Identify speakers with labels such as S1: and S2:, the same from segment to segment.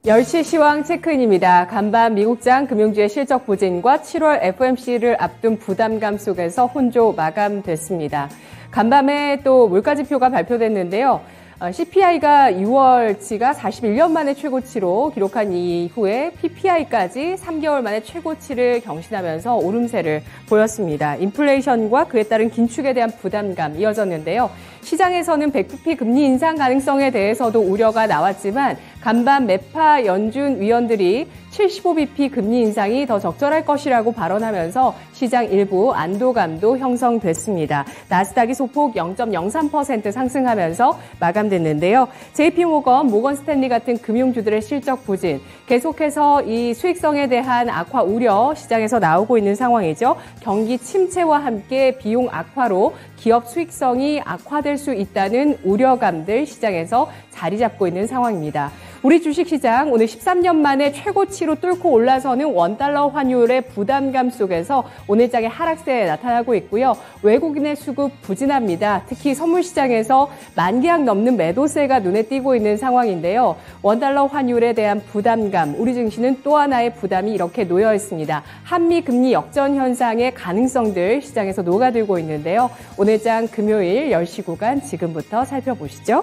S1: 10시 시황 체크인입니다. 간밤 미국장 금융주의 실적 부진과 7월 FOMC를 앞둔 부담감 속에서 혼조 마감됐습니다. 간밤에 또 물가지표가 발표됐는데요. CPI가 6월치가 41년 만에 최고치로 기록한 이후에 PPI까지 3개월 만에 최고치를 경신하면서 오름세를 보였습니다. 인플레이션과 그에 따른 긴축에 대한 부담감 이어졌는데요. 시장에서는 100bp 금리 인상 가능성에 대해서도 우려가 나왔지만 간밤 매파 연준 위원들이 75bp 금리 인상이 더 적절할 것이라고 발언하면서 시장 일부 안도감도 형성됐습니다. 나스닥이 소폭 0.03% 상승하면서 마감됐는데요. JP모건, 모건스탠리 같은 금융주들의 실적 부진, 계속해서 이 수익성에 대한 악화 우려 시장에서 나오고 있는 상황이죠. 경기 침체와 함께 비용 악화로 기업 수익성이 악화될 수 있다는 우려감들 시장에서 자리 잡고 있는 상황입니다. 우리 주식시장 오늘 13년 만에 최고치로 뚫고 올라서는 원달러 환율의 부담감 속에서 오늘장의 하락세 나타나고 있고요. 외국인의 수급 부진합니다. 특히 선물시장에서 만기약 넘는 매도세가 눈에 띄고 있는 상황인데요. 원달러 환율에 대한 부담감, 우리 증시는 또 하나의 부담이 이렇게 놓여 있습니다. 한미 금리 역전 현상의 가능성들 시장에서 녹아들고 있는데요. 오늘장 금요일 10시 구간 지금부터 살펴보시죠.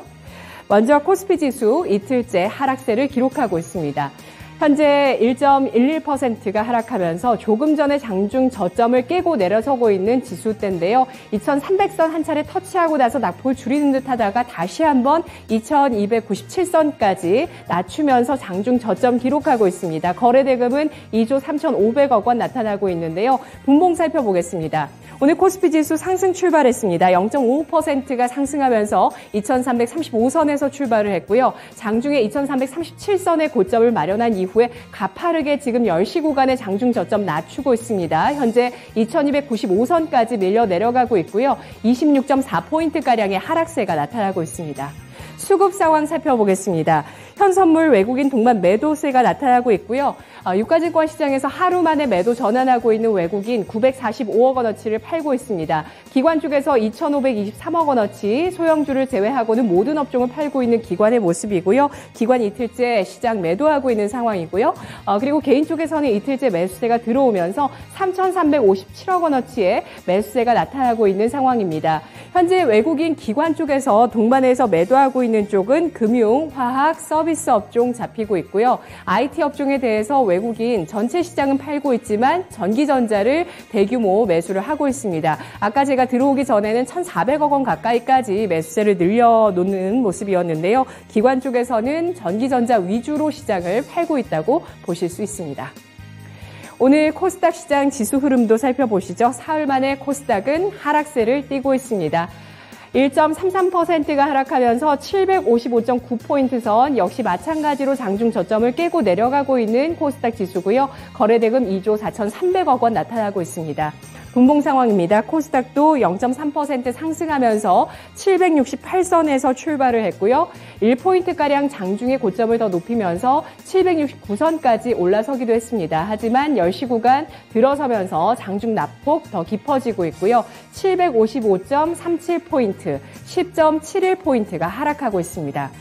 S1: 먼저 코스피 지수 이틀째 하락세를 기록하고 있습니다. 현재 1.11%가 하락하면서 조금 전에 장중 저점을 깨고 내려서고 있는 지수대인데요. 2300선 한 차례 터치하고 나서 낙폭을 줄이는 듯 하다가 다시 한번 2297선까지 낮추면서 장중 저점 기록하고 있습니다. 거래대금은 2조 3,500억 원 나타나고 있는데요. 분봉 살펴보겠습니다. 오늘 코스피 지수 상승 출발했습니다. 0.55%가 상승하면서 2335선에서 출발을 했고요. 장중에 2337선의 고점을 마련한 이후에 가파르게 지금 10시 구간의 장중 저점 낮추고 있습니다. 현재 2295선까지 밀려 내려가고 있고요. 26.4포인트가량의 하락세가 나타나고 있습니다. 수급 상황 살펴보겠습니다. 현선물 외국인 동반 매도세가 나타나고 있고요. 유가증권 시장에서 하루 만에 매도 전환하고 있는 외국인 945억 원어치를 팔고 있습니다. 기관 쪽에서 2,523억 원어치, 소형주를 제외하고는 모든 업종을 팔고 있는 기관의 모습이고요. 기관 이틀째 시장 매도하고 있는 상황이고요. 그리고 개인 쪽에서는 이틀째 매수세가 들어오면서 3,357억 원어치의 매수세가 나타나고 있는 상황입니다. 현재 외국인 기관 쪽에서 동반해서 매도하고 있는 쪽은 금융, 화학, 서비스 업종 잡히고 있고요. IT 업종에 대해서 외국인 전체 시장은 팔고 있지만 전기전자를 대규모 매수를 하고 있습니다. 아까 제가 들어오기 전에는 1,400억 원 가까이까지 매수세를 늘려놓는 모습이었는데요. 기관 쪽에서는 전기전자 위주로 시장을 팔고 있다고 보실 수 있습니다. 오늘 코스닥 시장 지수 흐름도 살펴보시죠. 사흘 만에 코스닥은 하락세를 띠고 있습니다. 1.33%가 하락하면서 755.9포인트 선, 역시 마찬가지로 장중 저점을 깨고 내려가고 있는 코스닥 지수고요. 거래대금 2조 4,300억 원 나타나고 있습니다. 분봉 상황입니다. 코스닥도 0.3% 상승하면서 768선에서 출발을 했고요. 1포인트가량 장중의 고점을 더 높이면서 769선까지 올라서기도 했습니다. 하지만 10시 구간 들어서면서 장중 낙폭 더 깊어지고 있고요. 755.37포인트, 10.71포인트가 하락하고 있습니다.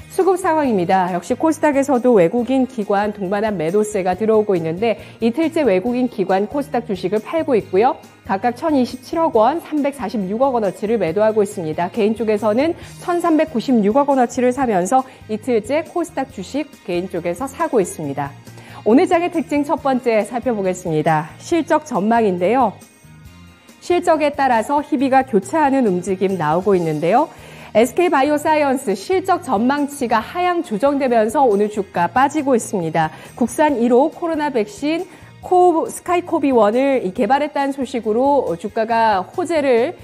S1: 수급 상황입니다. 역시 코스닥에서도 외국인 기관 동반한 매도세가 들어오고 있는데 이틀째 외국인 기관 코스닥 주식을 팔고 있고요. 각각 1,027억 원, 346억 원어치를 매도하고 있습니다. 개인 쪽에서는 1,396억 원어치를 사면서 이틀째 코스닥 주식 개인 쪽에서 사고 있습니다. 오늘 장의 특징 첫 번째 살펴보겠습니다. 실적 전망인데요. 실적에 따라서 희비가 교차하는 움직임 나오고 있는데요. SK바이오사이언스 실적 전망치가 하향 조정되면서 오늘 주가 빠지고 있습니다. 국산 1호 코로나 백신 스카이코비1을 개발했다는 소식으로 주가가 호재를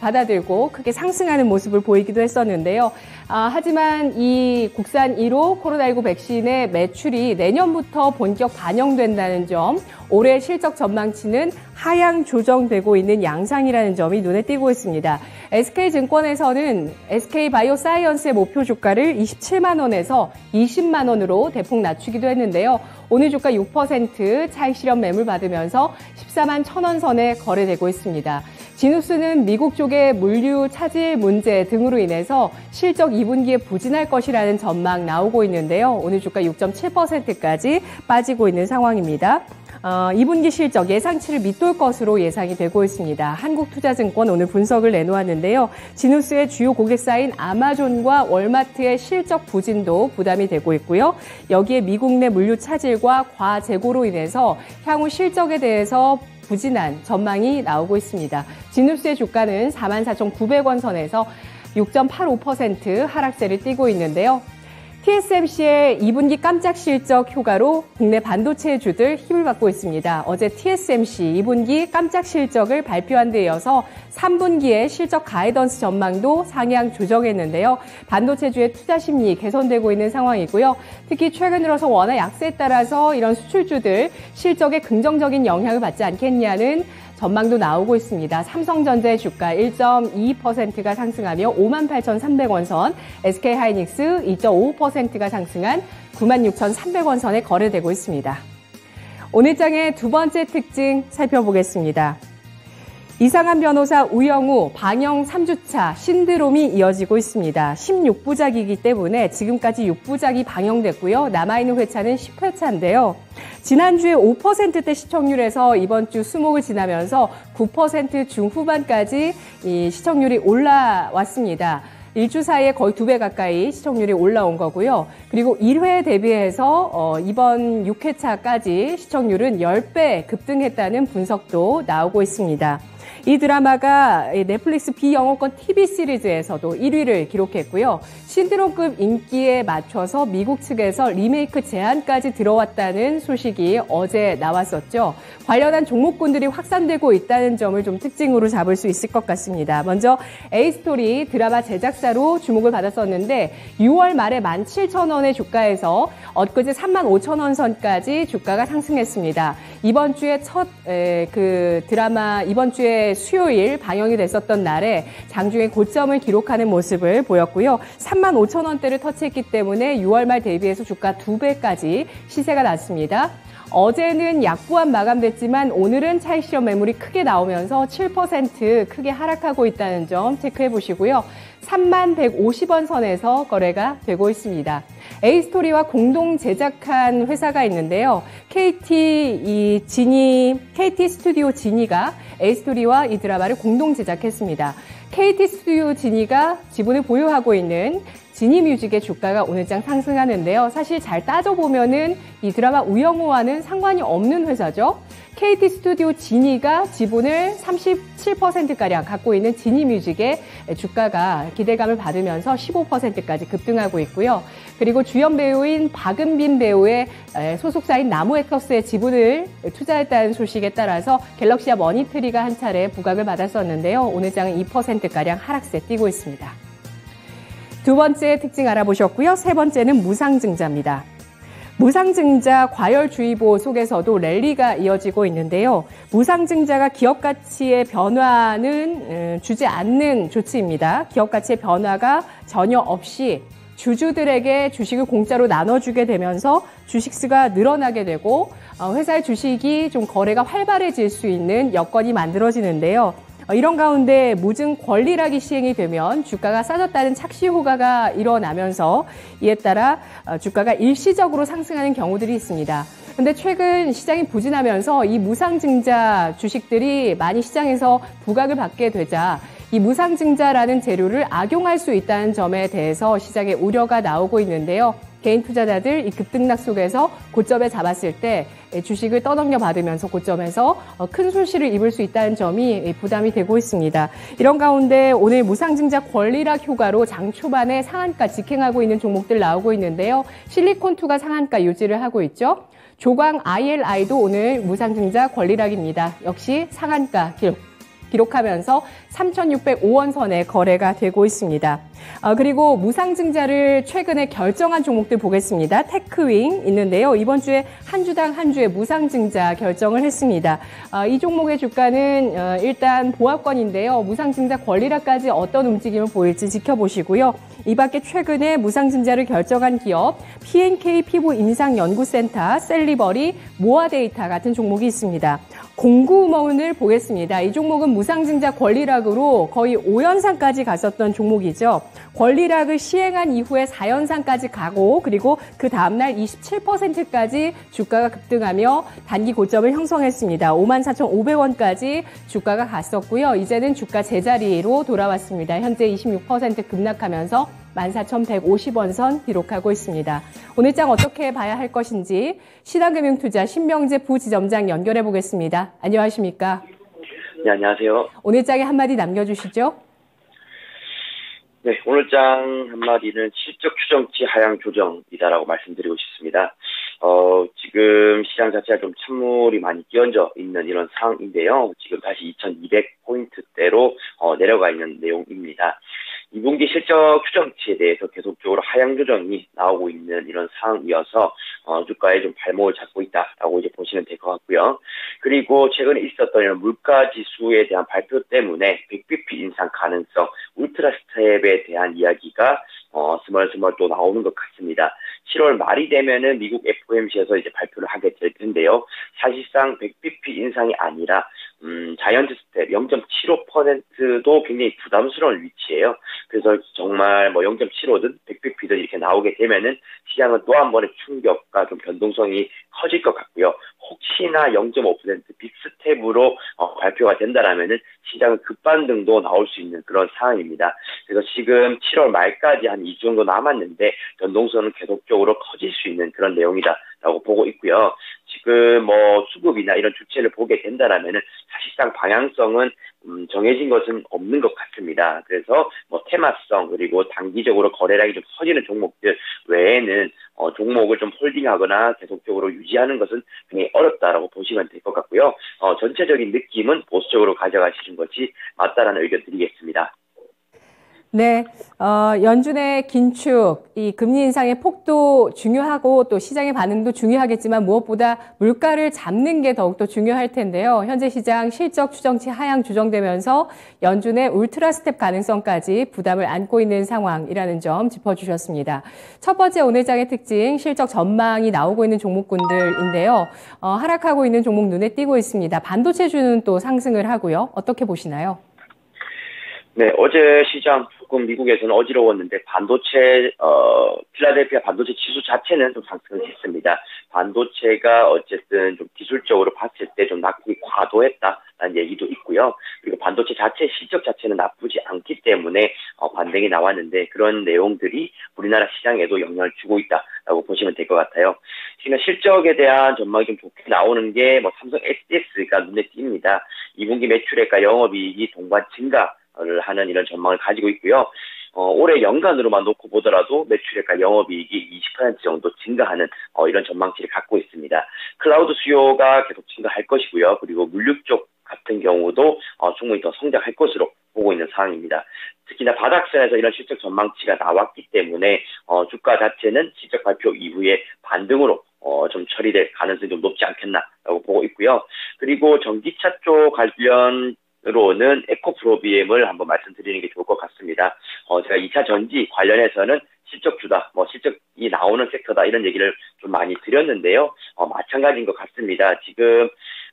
S1: 받아들고 크게 상승하는 모습을 보이기도 했었는데요. 하지만 이 국산 1호 코로나19 백신의 매출이 내년부터 본격 반영된다는 점, 올해 실적 전망치는 하향 조정되고 있는 양상이라는 점이 눈에 띄고 있습니다. SK증권에서는 SK바이오사이언스의 목표 주가를 27만 원에서 20만 원으로 대폭 낮추기도 했는데요. 오늘 주가 6% 차익 실현 매물 받으면서 14만 1,000원 선에 거래되고 있습니다. 지누스는 미국 쪽의 물류 차질 문제 등으로 인해서 실적 2분기에 부진할 것이라는 전망 나오고 있는데요. 오늘 주가 6.7%까지 빠지고 있는 상황입니다. 2분기 실적 예상치를 밑돌 것으로 예상이 되고 있습니다. 한국투자증권 오늘 분석을 내놓았는데요. 지누스의 주요 고객사인 아마존과 월마트의 실적 부진도 부담이 되고 있고요. 여기에 미국 내 물류 차질과 과재고로 인해서 향후 실적에 대해서 부진한 전망이 나오고 있습니다. 지누스의 주가는 44,900원 선에서 6.85% 하락세를 띠고 있는데요. TSMC의 2분기 깜짝 실적 효과로 국내 반도체주들 힘을 받고 있습니다. 어제 TSMC 2분기 깜짝 실적을 발표한 데 이어서 3분기의 실적 가이던스 전망도 상향 조정했는데요. 반도체주의 투자 심리 개선되고 있는 상황이고요. 특히 최근 들어서 원화 약세에 따라서 이런 수출주들 실적에 긍정적인 영향을 받지 않겠냐는 전망도 나오고 있습니다. 삼성전자의 주가 1.22%가 상승하며 58,300원 선, SK하이닉스 2.55%가 상승한 96,300원 선에 거래되고 있습니다. 오늘 장의 두 번째 특징 살펴보겠습니다. 이상한 변호사 우영우 방영 3주차 신드롬이 이어지고 있습니다. 16부작이기 때문에 지금까지 6부작이 방영됐고요. 남아있는 회차는 10회차인데요. 지난주에 5%대 시청률에서 이번 주 수목을 지나면서 9% 중후반까지 이 시청률이 올라왔습니다. 일주 사이에 거의 2배 가까이 시청률이 올라온 거고요. 그리고 1회 대비해서 이번 6회차까지 시청률은 10배 급등했다는 분석도 나오고 있습니다. 이 드라마가 넷플릭스 비영어권 TV 시리즈에서도 1위를 기록했고요. 신드롬급 인기에 맞춰서 미국 측에서 리메이크 제안까지 들어왔다는 소식이 어제 나왔었죠. 관련한 종목군들이 확산되고 있다는 점을 좀 특징으로 잡을 수 있을 것 같습니다. 먼저 A스토리 드라마 제작사로 주목을 받았었는데 6월 말에 17,000원의 주가에서 엊그제 35,000원 선까지 주가가 상승했습니다. 이번 주에 이번 주에 수요일 방영이 됐었던 날에 장중에 고점을 기록하는 모습을 보였고요. 35,000원대를 터치했기 때문에 6월 말 대비해서 주가 2배까지 시세가 났습니다. 어제는 약보합 마감됐지만 오늘은 차익 실현 매물이 크게 나오면서 7% 크게 하락하고 있다는 점 체크해 보시고요. 3150원 선에서 거래가 되고 있습니다. A스토리와 공동 제작한 회사가 있는데요. KT 스튜디오 지니가 A스토리와 이 드라마를 공동 제작했습니다. KT 스튜디오 지니가 지분을 보유하고 있는 지니뮤직의 주가가 오늘장 상승하는데요. 사실 잘 따져보면은 이 드라마 우영우와는 상관이 없는 회사죠. KT 스튜디오 지니가 지분을 37%가량 갖고 있는 지니뮤직의 주가가 기대감을 받으면서 15%까지 급등하고 있고요. 그리고 주연 배우인 박은빈 배우의 소속사인 나무에커스의 지분을 투자했다는 소식에 따라서 갤럭시와 머니트리가 한 차례 부각을 받았었는데요. 오늘장은 2%가량 하락세 띄고 있습니다. 두 번째 특징 알아보셨고요. 세 번째는 무상증자입니다. 무상증자 과열주의보 속에서도 랠리가 이어지고 있는데요. 무상증자가 기업가치의 변화는 주지 않는 조치입니다. 기업가치의 변화가 전혀 없이 주주들에게 주식을 공짜로 나눠주게 되면서 주식수가 늘어나게 되고 회사의 주식이 좀 거래가 활발해질 수 있는 여건이 만들어지는데요. 이런 가운데 무증 권리락이 시행이 되면 주가가 싸졌다는 착시 효과가 일어나면서 이에 따라 주가가 일시적으로 상승하는 경우들이 있습니다. 그런데 최근 시장이 부진하면서 이 무상증자 주식들이 많이 시장에서 부각을 받게 되자 이 무상증자라는 재료를 악용할 수 있다는 점에 대해서 시장에 우려가 나오고 있는데요. 개인 투자자들 이 급등락 속에서 고점에 잡았을 때 주식을 떠넘겨 받으면서 고점에서 큰 손실을 입을 수 있다는 점이 부담이 되고 있습니다. 이런 가운데 오늘 무상증자 권리락 효과로 장 초반에 상한가 직행하고 있는 종목들 나오고 있는데요. 실리콘2가 상한가 유지를 하고 있죠. 조광 ILI도 오늘 무상증자 권리락입니다. 역시 상한가 기록하면서 3,605원 선에 거래가 되고 있습니다. 그리고 무상증자를 최근에 결정한 종목들 보겠습니다. 테크윙 있는데요. 이번 주에 한 주당 한 주에 무상증자 결정을 했습니다. 이 종목의 주가는 일단 보합권인데요. 무상증자 권리락까지 어떤 움직임을 보일지 지켜보시고요. 이 밖에 최근에 무상증자를 결정한 기업 P&K 피부임상연구센터, 셀리버리, 모아데이터 같은 종목이 있습니다. 공구먼을 보겠습니다. 이 종목은 무상증자 권리락으로 거의 5연상까지 갔었던 종목이죠. 권리락을 시행한 이후에 4연상까지 가고 그리고 그 다음날 27%까지 주가가 급등하며 단기 고점을 형성했습니다. 54,500원까지 주가가 갔었고요. 이제는 주가 제자리로 돌아왔습니다. 현재 26% 급락하면서 14,150원 선 기록하고 있습니다. 오늘 장 어떻게 봐야 할 것인지 신한금융투자 신명재 부지점장 연결해 보겠습니다. 안녕하십니까?
S2: 네, 안녕하세요.
S1: 오늘 장에 한마디 남겨주시죠.
S2: 네, 오늘 장 한마디는 실적 추정치 하향 조정이다라고 말씀드리고 싶습니다. 지금 시장 자체가 좀 찬물이 많이 끼얹어 있는 이런 상황인데요. 지금 다시 2200포인트대로 내려가 있는 내용입니다. 2분기 실적 추정치에 대해서 계속적으로 하향 조정이 나오고 있는 이런 상황이어서 주가에 좀 발목을 잡고 있다라고 이제 보시면 될 것 같고요. 그리고 최근에 있었던 이런 물가 지수에 대한 발표 때문에 100bp 인상 가능성, 울트라 스텝에 대한 이야기가 스멀스멀 또 나오는 것 같습니다. 7월 말이 되면은 미국 FOMC에서 이제 발표를 하게 될 텐데요. 사실상 100bp 인상이 아니라 자이언트 스텝 0.75%도 굉장히 부담스러운 위치예요. 그래서 정말 뭐 0.75든 100bp든 이렇게 나오게 되면은 시장은 또 한 번의 충격과 좀 변동성이 커질 것 같고요. 혹시나 0.5% 빅스텝으로 발표가 된다라면은 시장은 급반등도 나올 수 있는 그런 상황입니다. 그래서 지금 7월 말까지 한 이 정도 남았는데 변동성은 계속적으로 커질 수 있는 그런 내용이다라고 보고 있고요. 지금 뭐 수급이나 이런 주체를 보게 된다라면은 사실상 방향성은 정해진 것은 없는 것 같습니다. 그래서 뭐 테마성 그리고 단기적으로 거래량이 좀 커지는 종목들 외에는 종목을 좀 홀딩하거나 계속적으로 유지하는 것은 굉장히 어렵다라고 보시면 될 것 같고요. 전체적인 느낌은 보수적으로 가져가시는 것이 맞다라는 의견 드리겠습니다.
S1: 네, 연준의 긴축, 이 금리 인상의 폭도 중요하고 또 시장의 반응도 중요하겠지만 무엇보다 물가를 잡는 게 더욱더 중요할 텐데요. 현재 시장 실적 추정치 하향 조정되면서 연준의 울트라 스텝 가능성까지 부담을 안고 있는 상황이라는 점 짚어주셨습니다. 첫 번째 오늘 장의 특징, 실적 전망이 나오고 있는 종목군들인데요. 하락하고 있는 종목 눈에 띄고 있습니다. 반도체주는 또 상승을 하고요. 어떻게 보시나요?
S2: 네, 어제 시장 조금 미국에서는 어지러웠는데 필라델피아 반도체 지수 자체는 좀 상승을 했습니다. 반도체가 어쨌든 좀 기술적으로 봤을 때 좀 낙폭이 과도했다라는 얘기도 있고요. 그리고 반도체 자체 실적 자체는 나쁘지 않기 때문에 반등이 나왔는데 그런 내용들이 우리나라 시장에도 영향을 주고 있다라고 보시면 될 것 같아요. 지금 실적에 대한 전망이 좀 좋게 나오는 게 뭐 삼성 SDS가 눈에 띕니다. 2분기 매출액과 영업이익이 동반 증가를 하는 이런 전망을 가지고 있고요. 올해 연간으로만 놓고 보더라도 매출액과 영업이익이 20% 정도 증가하는 이런 전망치를 갖고 있습니다. 클라우드 수요가 계속 증가할 것이고요. 그리고 물류 쪽 같은 경우도 충분히 더 성장할 것으로 보고 있는 상황입니다. 특히나 바닥선에서 이런 실적 전망치가 나왔기 때문에 주가 자체는 실적 발표 이후에 반등으로 좀 처리될 가능성이 좀 높지 않겠나라고 보고 있고요. 그리고 전기차 쪽 관련으로는 에코프로비엠을 한번 말씀드리는 게 좋을 것 같습니다. 제가 2차 전지 관련해서는 실적주다, 실적이 나오는 섹터다 이런 얘기를 좀 많이 드렸는데요. 마찬가지인 것 같습니다. 지금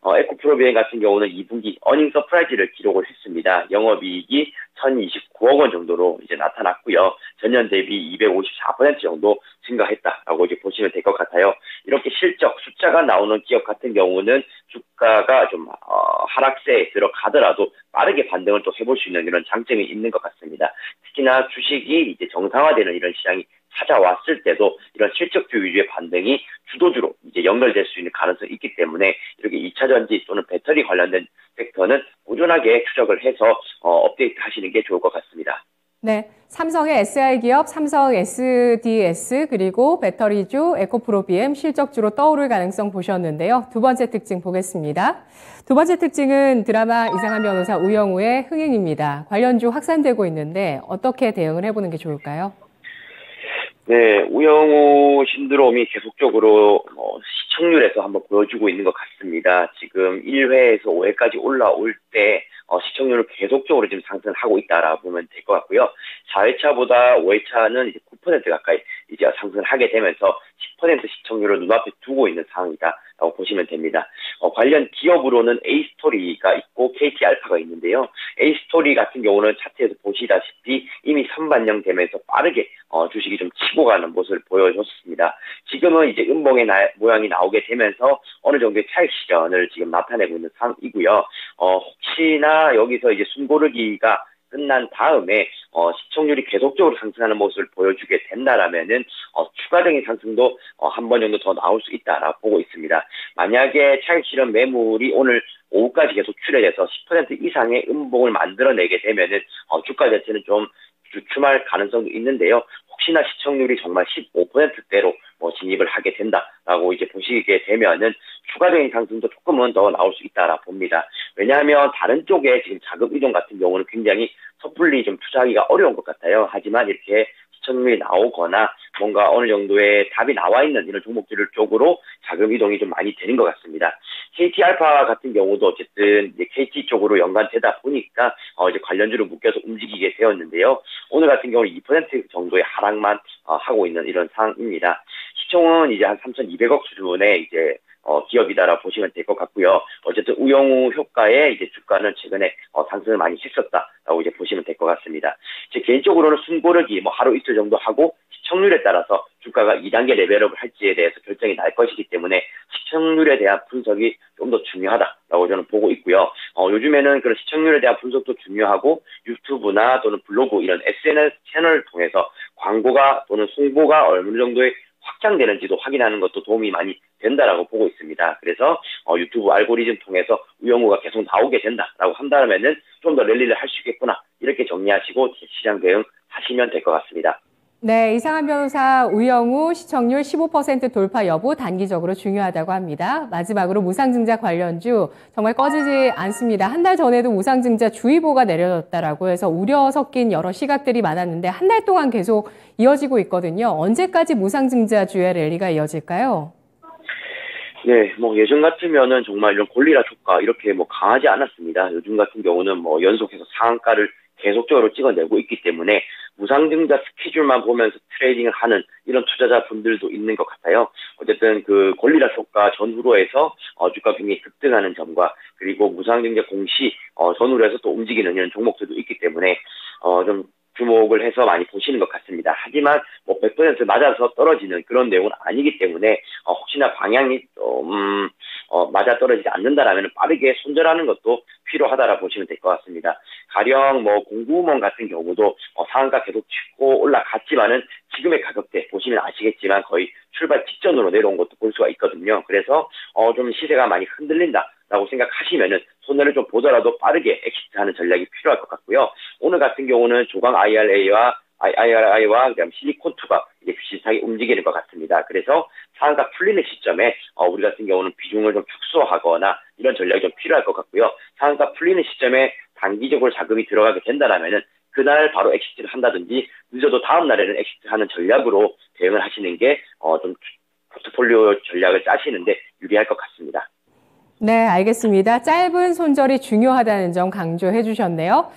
S2: 에코프로비엠 같은 경우는 2분기 어닝 서프라이즈를 기록을 했습니다. 영업이익이 1,029억 원 정도로 이제 나타났고요. 전년 대비 254% 정도 증가했다라고 이제 보시면 될 것 같아요. 이렇게 실적 숫자가 나오는 기업 같은 경우는 주가가 좀 하락세에 들어가더라도 빠르게 반등을 또 해볼 수 있는 이런 장점이 있는 것 같습니다. 특히나 주식이 이제 정상화되는 이런 시장이 찾아왔을 때도 이런 실적주 위주의 반등이 주도주로 이제 연결될 수 있는 가능성이 있기 때문에 이렇게 2차 전지 또는 배터리 관련된 섹터는 꾸준하게 추적을 해서 업데이트 하시는 게 좋을 것 같습니다.
S1: 네, 삼성의 SI 기업, 삼성 SDS 그리고 배터리주, 에코프로비엠 실적주로 떠오를 가능성 보셨는데요. 두 번째 특징 보겠습니다. 두 번째 특징은 드라마 이상한 변호사 우영우의 흥행입니다. 관련주 확산되고 있는데 어떻게 대응을 해보는 게 좋을까요?
S2: 네, 우영우 신드롬이 계속적으로 시청률에서 한번 보여주고 있는 것 같습니다. 지금 1회에서 5회까지 올라올 때 시청률을 계속적으로 지금 상승하고 있다라고 보면 될 것 같고요. 4회차보다 5회차는 이제 9% 가까이 이제 상승을 하게 되면서 10% 시청률을 눈앞에 두고 있는 상황이다라고 보시면 됩니다. 관련 기업으로는 A스토리가 있고 KT알파가 있는데요. A스토리 같은 경우는 차트에서 보시다시피 이미 선반영되면서 빠르게 주식이 좀 치고 가는 모습을 보여줬습니다. 지금은 이제 음봉의 모양이 나오게 되면서 어느 정도의 차익 실현을 지금 나타내고 있는 상황이고요. 혹시나 여기서 이제 숨고르기가 끝난 다음에 시청률이 계속적으로 상승하는 모습을 보여주게 된다라면은 추가적인 상승도 한 번 정도 더 나올 수 있다라고 보고 있습니다. 만약에 차익 실현 매물이 오늘 오후까지 계속 출회돼서 10% 이상의 음봉을 만들어내게 되면은 주가 자체는 좀 주춤할 가능성도 있는데요. 혹시나 시청률이 정말 15%대로 진입을 하게 된다라고 이제 보시게 되면은 추가적인 상승도 조금은 더 나올 수 있다라 봅니다. 왜냐하면 다른 쪽에 지금 자금 이동 같은 경우는 굉장히 섣불리 좀 투자하기가 어려운 것 같아요. 하지만 이렇게 시청률이 나오거나 뭔가 어느 정도의 답이 나와 있는 이런 종목들 쪽으로 자금 이동이 좀 많이 되는 것 같습니다. KT알파 같은 경우도 어쨌든 이제 KT 쪽으로 연관되다 보니까 이제 관련주를 묶여서 움직이게 되었는데요. 오늘 같은 경우는 2% 정도의 하락만 하고 있는 이런 상황입니다. 시총은 이제 한 3,200억 수준의 이제 기업이다라고 보시면 될 것 같고요. 어쨌든 우영우 효과에 이제 주가는 최근에 상승을 많이 했었다라고 이제 보시면 될 것 같습니다. 제 개인적으로는 숨고르기 하루 이틀 정도 하고 시청률에 따라서 주가가 2단계 레벨업을 할지에 대해서 결정이 날 것이기 때문에 시청률에 대한 분석이 좀 더 중요하다라고 저는 보고 있고요. 요즘에는 그런 시청률에 대한 분석도 중요하고 유튜브나 또는 블로그 이런 SNS 채널을 통해서 광고가 또는 홍보가 어느 정도의 확장되는지도 확인하는 것도 도움이 많이 된다라고 보고 있습니다. 그래서 유튜브 알고리즘 통해서 우영우가 계속 나오게 된다라고 한다면은 좀 더 랠리를 할 수 있겠구나 이렇게 정리하시고 시장 대응하시면 될 것 같습니다.
S1: 네, 이상한 변호사 우영우 시청률 15% 돌파 여부 단기적으로 중요하다고 합니다. 마지막으로 무상증자 관련주 정말 꺼지지 않습니다. 한 달 전에도 무상증자 주의보가 내려졌다라고 해서 우려 섞인 여러 시각들이 많았는데 한 달 동안 계속 이어지고 있거든요. 언제까지 무상증자주의 랠리가 이어질까요?
S2: 네, 예전 같으면은 정말 이런 골리라 효과 이렇게 강하지 않았습니다. 요즘 같은 경우는 연속해서 상한가를 계속적으로 찍어내고 있기 때문에 무상증자 스케줄만 보면서 트레이딩을 하는 이런 투자자분들도 있는 것 같아요. 어쨌든 그 골리라 효과 전후로 해서 주가 굉장히 급등하는 점과 그리고 무상증자 공시 전후로 해서 또 움직이는 이런 종목들도 있기 때문에 좀 주목을 해서 많이 보시는 것 같습니다. 하지만 100% 맞아서 떨어지는 그런 내용은 아니기 때문에 혹시나 방향이 좀 맞아 떨어지지 않는다라면 빠르게 손절하는 것도 필요하다라 보시면 될 것 같습니다. 가령 공구먼 같은 경우도 상한가 계속 치고 올라갔지만은 지금의 가격대 보시면 아시겠지만 거의 출발 직전으로 내려온 것도 볼 수가 있거든요. 그래서 좀 시세가 많이 흔들린다라고 생각하시면은 손해를 좀 보더라도 빠르게 엑시트하는 전략이 필요할 것 같고요. 오늘 같은 경우는 조강 IRI와 그다음 실리콘2가 이제 비슷하게 움직이는 것 같습니다. 그래서 상한가 풀리는 시점에 우리 같은 경우는 비중을 좀 축소하거나 이런 전략이 좀 필요할 것 같고요. 상한가 풀리는 시점에 단기적으로 자금이 들어가게 된다라면은 그날 바로 엑시트를 한다든지 늦어도 다음 날에는 엑시트하는 전략으로 대응을 하시는 게 좀 포트폴리오 전략을 짜시는데 유리할 것 같습니다.
S1: 네, 알겠습니다. 짧은 손절이 중요하다는 점 강조해 주셨네요.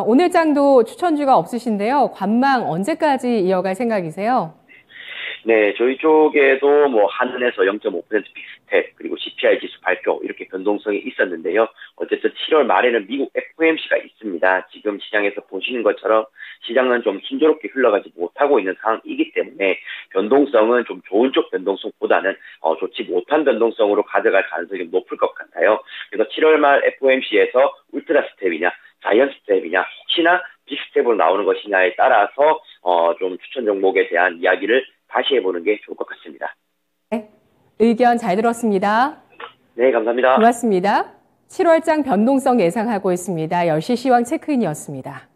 S1: 오늘 장도 추천주가 없으신데요. 관망 언제까지 이어갈 생각이세요?
S2: 네, 저희 쪽에도 한은에서 0.5% 빅스텝 그리고 CPI 지수 발표 이렇게 변동성이 있었는데요. 어쨌든 7월 말에는 미국 FOMC가 있습니다. 지금 시장에서 보시는 것처럼 시장은 좀 순조롭게 흘러가지 못하고 있는 상황이기 때문에 변동성은 좀 좋은 쪽 변동성보다는 좋지 못한 변동성으로 가져갈 가능성이 높을 것 같아요. 그래서 7월 말 FOMC에서 울트라 스텝이냐 자이언트 스텝이냐 혹시나 빅스텝으로 나오는 것이냐에 따라서 좀 추천 종목에 대한 이야기를 다시 해보는 게 좋을 것 같습니다.
S1: 네, 의견 잘 들었습니다.
S2: 네, 감사합니다.
S1: 고맙습니다. 7월장 변동성 예상하고 있습니다. 10시 시황 체크인이었습니다.